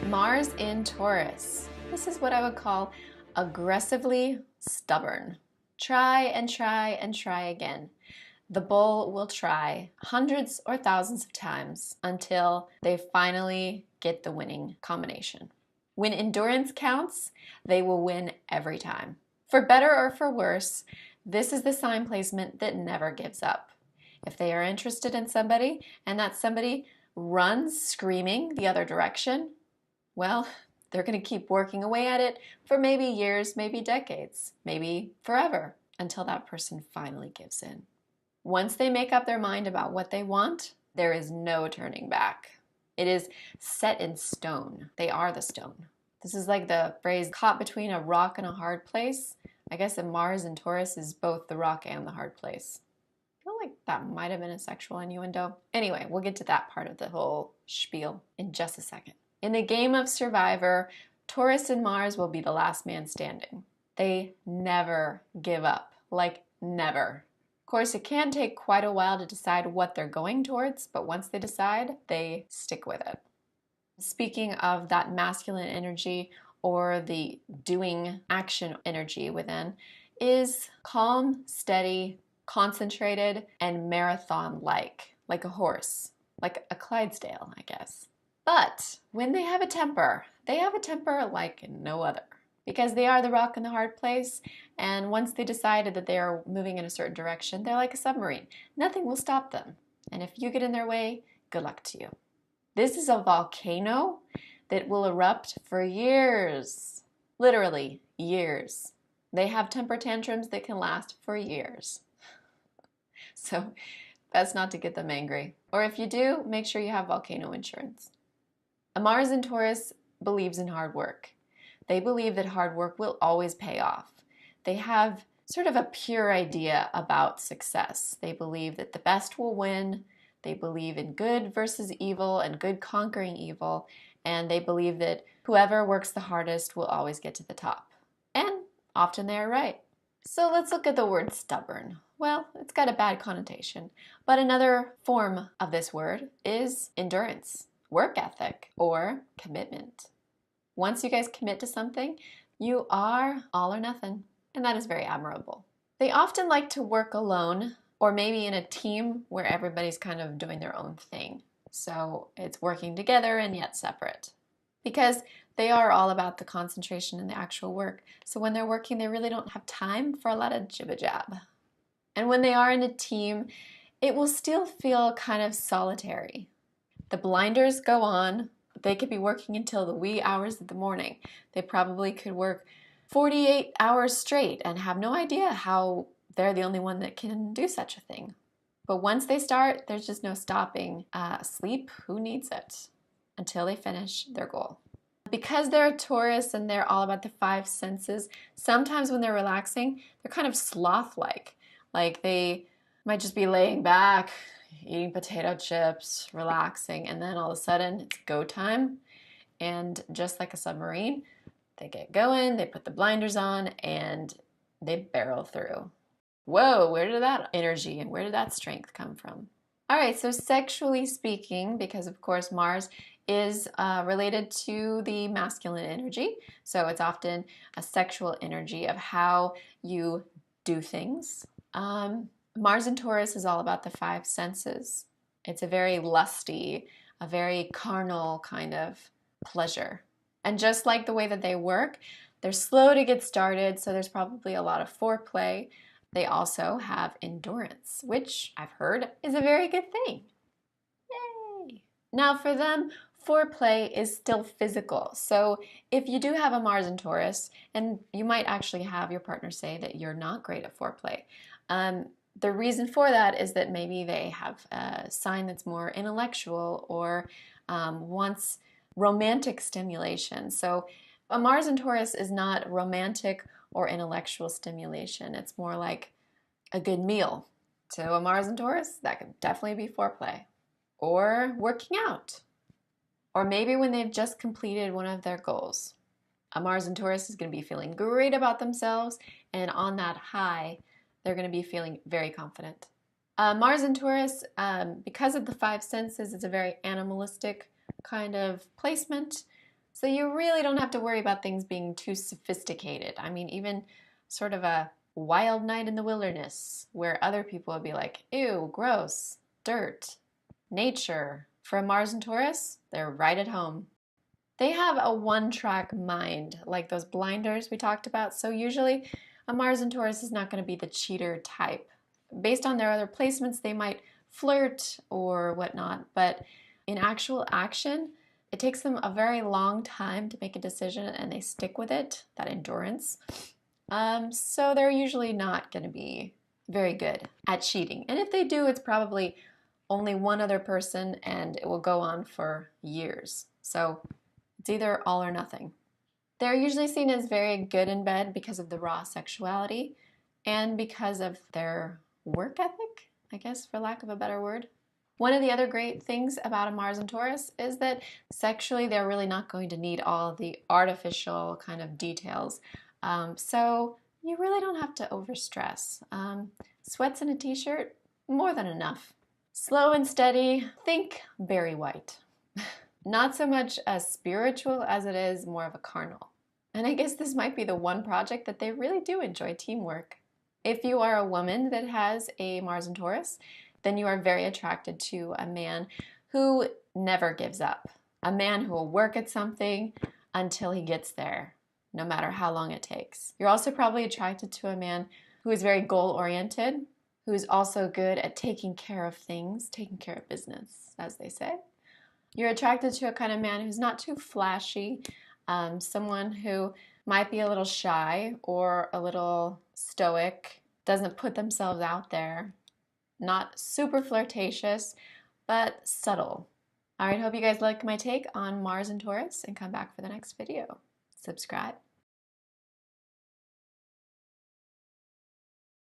Mars in Taurus. This is what I would call aggressively stubborn. Try and try and try again. The bull will try hundreds or thousands of times until they finally get the winning combination. When endurance counts, they will win every time. For better or for worse, this is the sign placement that never gives up. If they are interested in somebody and that somebody runs screaming the other direction, well, they're going to keep working away at it for maybe years, maybe decades, maybe forever, until that person finally gives in. Once they make up their mind about what they want, there is no turning back. It is set in stone. They are the stone. This is like the phrase caught between a rock and a hard place. I guess that Mars and Taurus is both the rock and the hard place. I feel like that might have been a sexual innuendo. Anyway, we'll get to that part of the whole spiel in just a second. In the game of Survivor, Taurus and Mars will be the last man standing. They never give up, like never. Of course, it can take quite a while to decide what they're going towards, but once they decide, they stick with it. Speaking of that masculine energy or the doing action energy within, is calm, steady, concentrated, and marathon-like a horse, like a Clydesdale, I guess. But when they have a temper like no other, because they are the rock and the hard place, and once they decided that they are moving in a certain direction, they're like a submarine. Nothing will stop them. And if you get in their way, good luck to you. This is a volcano that will erupt for years, literally years. They have temper tantrums that can last for years. So best not to get them angry. Or if you do, make sure you have volcano insurance. A Mars in Taurus believes in hard work. They believe that hard work will always pay off. They have sort of a pure idea about success. They believe that the best will win. They believe in good versus evil and good conquering evil. And they believe that whoever works the hardest will always get to the top. And often they are right. So let's look at the word stubborn. Well, it's got a bad connotation. But another form of this word is endurance, work ethic, or commitment. Once you guys commit to something, you are all or nothing, and that is very admirable. They often like to work alone or maybe in a team where everybody's kind of doing their own thing. So it's working together and yet separate. Because they are all about the concentration and the actual work. So when they're working, they really don't have time for a lot of jibba-jab. And when they are in a team, it will still feel kind of solitary. The blinders go on. They could be working until the wee hours of the morning. They probably could work 48 hours straight and have no idea how they're the only one that can do such a thing. But once they start, there's just no stopping. Sleep, who needs it? Until they finish their goal. Because they're a Taurus and they're all about the five senses, sometimes when they're relaxing, they're kind of sloth-like. Like they might just be laying back, eating potato chips, relaxing, and then all of a sudden it's go time. And just like a submarine, they get going, they put the blinders on, and they barrel through. Whoa, where did that energy and where did that strength come from? All right, so sexually speaking, because of course Mars is related to the masculine energy, so it's often a sexual energy of how you do things. Mars in Taurus is all about the five senses. It's a very lusty, a very carnal kind of pleasure. And just like the way that they work, they're slow to get started, so there's probably a lot of foreplay. They also have endurance, which I've heard is a very good thing. Yay! Now for them, foreplay is still physical. So if you do have a Mars in Taurus, and you might actually have your partner say that you're not great at foreplay, the reason for that is that maybe they have a sign that's more intellectual or wants romantic stimulation. So a Mars in Taurus is not romantic or intellectual stimulation. It's more like a good meal. So a Mars in Taurus, that could definitely be foreplay. Or working out. Or maybe when they've just completed one of their goals. A Mars in Taurus is going to be feeling great about themselves, and on that high, they're going to be feeling very confident. Mars in Taurus, because of the five senses, it's a very animalistic kind of placement. So you really don't have to worry about things being too sophisticated. I mean, even sort of a wild night in the wilderness where other people would be like, ew, gross, dirt, nature. For a Mars and Taurus, they're right at home. They have a one-track mind, like those blinders we talked about. So usually a Mars and Taurus is not going to be the cheater type. Based on their other placements, they might flirt or whatnot, but in actual action, it takes them a very long time to make a decision and they stick with it, that endurance. So they're usually not going to be very good at cheating. And if they do, it's probably only one other person and it will go on for years. So it's either all or nothing. They're usually seen as very good in bed because of the raw sexuality and because of their work ethic, I guess, for lack of a better word. One of the other great things about a Mars and Taurus is that sexually they're really not going to need all the artificial kind of details. So you really don't have to overstress. Sweats and a t-shirt, more than enough. Slow and steady, think Barry White. Not so much as spiritual as it is more of a carnal. And I guess this might be the one project that they really do enjoy teamwork. If you are a woman that has a Mars and Taurus, then you are very attracted to a man who never gives up. A man who will work at something until he gets there, no matter how long it takes. You're also probably attracted to a man who is very goal-oriented, who is also good at taking care of things, taking care of business, as they say. You're attracted to a kind of man who's not too flashy, someone who might be a little shy or a little stoic, doesn't put themselves out there, not super flirtatious, but subtle. All right, hope you guys like my take on Mars and Taurus and come back for the next video. Subscribe.